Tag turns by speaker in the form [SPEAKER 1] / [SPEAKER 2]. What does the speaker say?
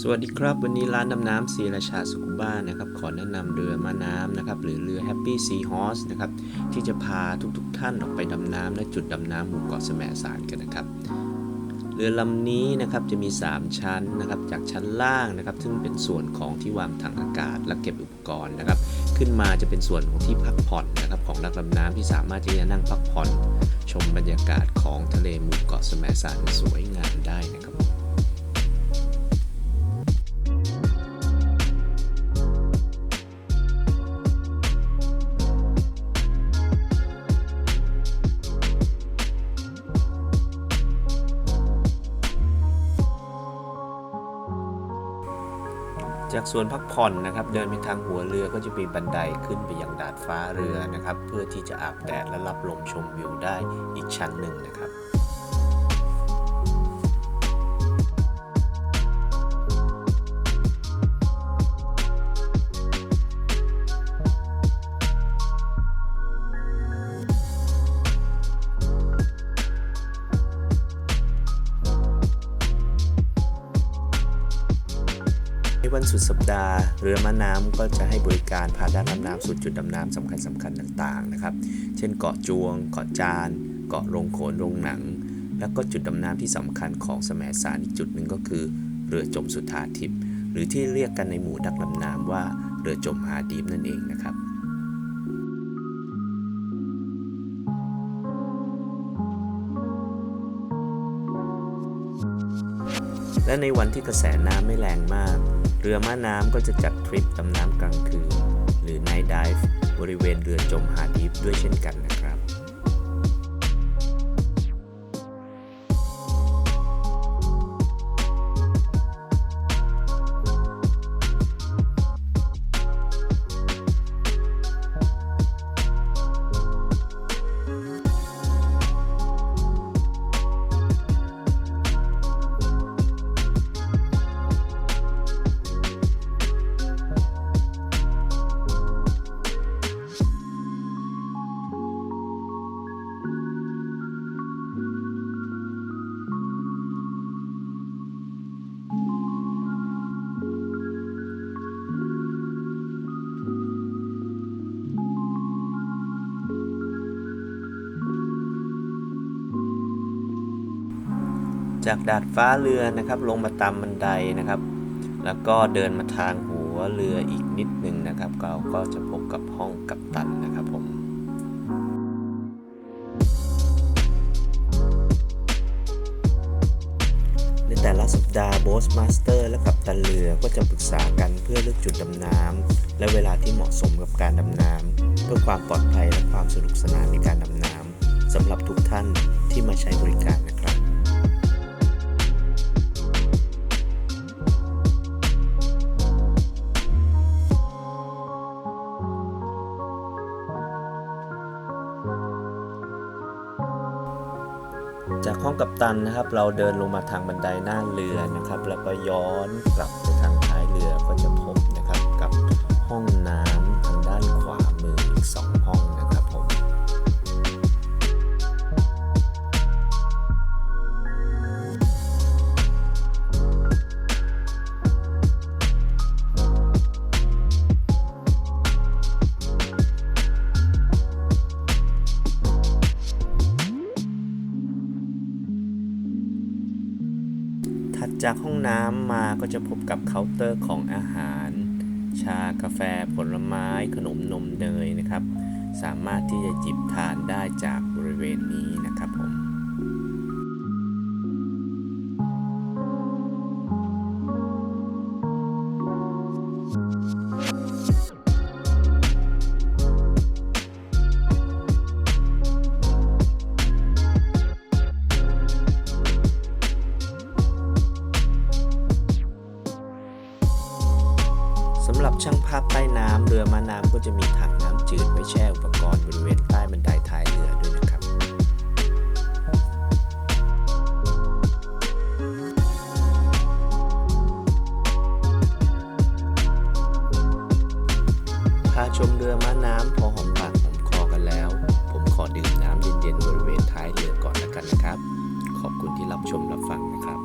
[SPEAKER 1] สวัสดีครับวันนี้ร้านดำน้ำศรีราชาสกูบ้านะครับขอแนะนำเรือม้าน้ำนะครับหรือเรือ Happy Sea Horse นะครับที่จะพาทุกท่านออกไปดำน้ำณจุดดำน้ำหมู่เกาะแสมสารกันนะครับเรือลำนี้นะครับจะมี3ชั้นนะครับจากชั้นล่างนะครับซึ่งเป็นส่วนของที่วางถังอากาศและเก็บอุปกรณ์นะครับขึ้นมาจะเป็นส่วนของที่พักผ่อนนะครับของนักดำน้ำที่สามารถที่จะนั่งพักผ่อนชมบรรยากาศของทะเลหมู่เกาะแสมสารสวยงามได้นะครับจากส่วนพักผ่อนนะครับเดินไปทางหัวเรือก็จะมีบันไดขึ้นไปยังดาดฟ้าเรือนะครับเพื่อที่จะอาบแดดและรับลมชมวิวได้อีกชั้นหนึ่งนะครับในวันสุดสัปดาห์เรือม้าน้ำก็จะให้บริการพานักดำน้ำสู่จุดดำน้ำสำคัญต่างๆนะครับเช่นเกาะจวงเกาะจานเกาะโรงโขนโรงหนังแล้วก็จุดดำน้ำที่สำคัญของแสมสารอีกจุดหนึ่งก็คือเรือจมสุทธาทิพย์หรือที่เรียกกันในหมู่นักดำน้ำว่าเรือจมฮาดีฟนั่นเองนะครับและในวันที่กระแสน้ำไม่แรงมากเรือม้าน้ำก็จะจัดทริปดำน้ำกลางคืนหรือ Night Dive บริเวณเรือจมฮาดีฟด้วยเช่นกันนะครับจากดาดฟ้าเรือนะครับลงมาตามบันไดนะครับแล้วก็เดินมาทางหัวเรืออีกนิดนึงนะครับเราก็จะพบกับห้องกัปตันนะครับผมในแต่ละสัปดาห์โบ๊ทมาสเตอร์และกัปตันเรือก็จะปรึกษากันเพื่อเลือกจุดดำน้ำและเวลาที่เหมาะสมกับการดำน้ำเพื่อความปลอดภัยและความสนุกสนานในการดำน้ำสำหรับทุกท่านที่มาใช้บริการนะครับจากห้องกัปตันนะครับเราเดินลงมาทางบันไดหน้าเรือนะครับแล้วก็ย้อนกลับไปทางท้ายเรือก็จะพบนะครับกับห้องน้ำทางด้านขวามืออีก2ห้องนะครับผมถัดจากห้องน้ำมาก็จะพบกับเคาน์เตอร์ของอาหารชากาแฟผลไม้ขนมนมเนยนะครับสามารถที่จะจิบทานได้จากบริเวณนี้นะครับผมสำหรับช่างภาพใต้น้ำเรือม้าน้ำก็จะมีถังน้ำจืดไว้แช่อุปกรณ์บริเวณใต้บันไดท้ายเรือด้วยนะครับพาชมเรือม้าน้ำพอหอมปากหอมคอกันแล้วผมขอดื่มน้ำเย็นๆบริเวณท้ายเรือก่อนแล้วกันนะครับขอบคุณที่รับชมรับฟังนะครับ